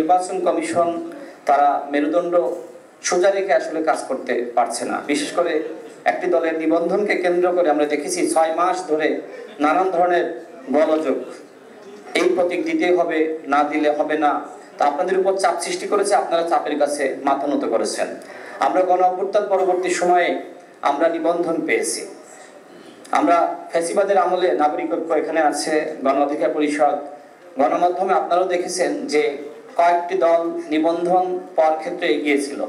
নির্বাচন কমিশন তারা মেরুদণ্ড সোজা রেখে আসলে কাজ করতে পারছে না। বিশেষ করে একটি দলের নিবন্ধনকে কেন্দ্র করে আমরা দেখেছি 6 মাস ধরে নানান ধরনের গোলযোগ, এই প্রতীক দিতে হবে, না দিলে হবে না। তা আপনাদের উপর চাপ সৃষ্টি করেছে, আপনারা চাপের কাছে মাথা নত করেছেন। আমরা গণ অভ্যুত্থান পরবর্তী সময়ে আমরা নিবন্ধন পেয়েছি। আমরা ফ্যাসিবাদের আমলে নাগরিকত্ব এখানে আছে, গণ অধিকার পরিষদ, গণমাধ্যমে আপনারাও দেখেছেন যে কয়েকটি দল নিবন্ধন পাওয়ার ক্ষেত্রে এগিয়েছিল।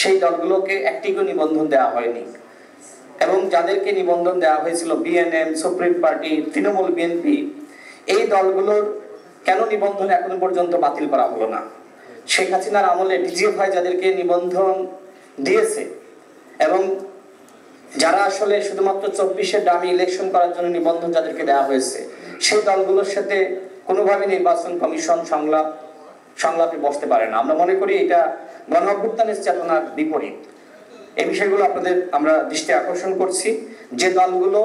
সেই দলগুলোকে একটিও নিবন্ধন দেওয়া হয়নি, এবং যাদেরকে নিবন্ধন দেওয়া হয়েছিল BNM, supreme party, Trinamool, BNP, এই দলগুলোর কেন নিবন্ধন এখনো পর্যন্ত বাতিল করা হলো না? শেখ হাসিনার আমলে ডিজিএফআই যাদেরকে নিবন্ধন দিয়েছে এবং যারা আসলে শুধুমাত্র 24-এর ডামি ইলেকশন করার জন্য নিবন্ধন যাদেরকে দেওয়া হয়েছে, সেই দলগুলোর সাথে কোনোভাবে নির্বাচন কমিশন সংলাপে বসতে পারে না। আমরা মনে করি এটা গণ অভ্যুত্থানের চেতনার বিপরীত। এই বিষয়গুলো আপনাদের আমরা দৃষ্টি আকর্ষণ করছি। যে দলগুলো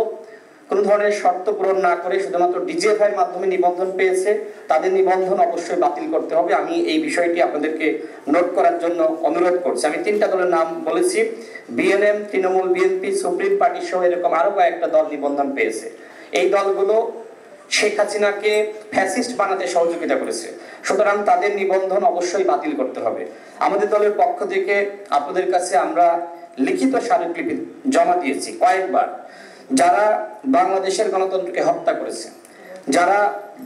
কোনো ধরনের শর্ত পূরণ না করে শুধুমাত্র ডিজিএফআই এর মাধ্যমে নিবন্ধন পেয়েছে, তাদের নিবন্ধন অবশ্যই বাতিল করতে হবে। আমি এই বিষয়টি আপনাদেরকে নোট করার জন্য অনুরোধ করছি। আমি 3টা দলের নাম বলেছি, BNM, Trinamool, BNP, supreme party সহ এরকম আরো কয়েকটা দল নিবন্ধন পেয়েছে। এই দলগুলো শেখ হাসিনাকে ফ্যাসিস্ট বানাতে সহযোগিতা করেছে, সুতরাং তাদের নিবন্ধন অবশ্যই বাতিল করতে হবে। আমাদের দলের পক্ষ থেকে আপনাদের কাছে আমরা লিখিত স্মারকলিপি জমা দিয়েছি কয়েকবার। যারা বাংলাদেশের গণতন্ত্রকে হত্যা করেছে, যারা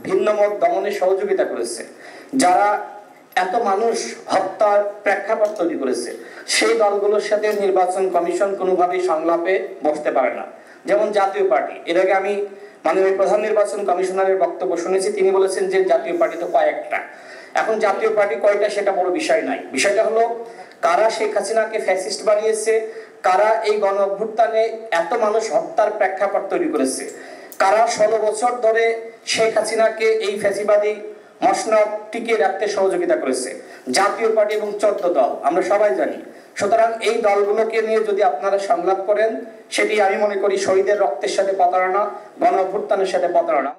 ভিন্নমত দমনে সহযোগিতা করেছে, যারা এত মানুষ হত্যার প্রেক্ষাপট তৈরি করেছে, সেই দলগুলোর সাথে নির্বাচন কমিশন কোনোভাবেই সংলাপে বসতে পারে না। যেমন জাতীয় পার্টি, এর আগে আমি মাননীয় প্রধান নির্বাচন কমিশনারের বক্তব্য শুনেছি, তিনি বলেছেন যে জাতীয় পার্টি তো কয়েকটা। এখন জাতীয় পার্টি কয়টা সেটা বড় বিষয় নাই, বিষয়টা হলো কারা শেখ হাসিনাকে ফ্যাসিস্ট বানিয়েছে, কারা এই গণ অভ্যুত্থানে এত মানুষ হত্যার প্রেক্ষাপট তৈরি করেছে, কারা 16 বছর ধরে শেখ হাসিনাকে এই ফ্যাসিবাদী মসনদ টিকিয়ে রাখতে সহযোগিতা করেছে। জাতীয় পার্টি এবং 14 দল আমরা সবাই জানি। সুতরাং এই দলগুলোকে নিয়ে যদি আপনারা সংলাপ করেন, সেটি আমি মনে করি শহীদের রক্তের সাথে প্রতারণা, গণ অভ্যুত্থানের সাথে প্রতারণা।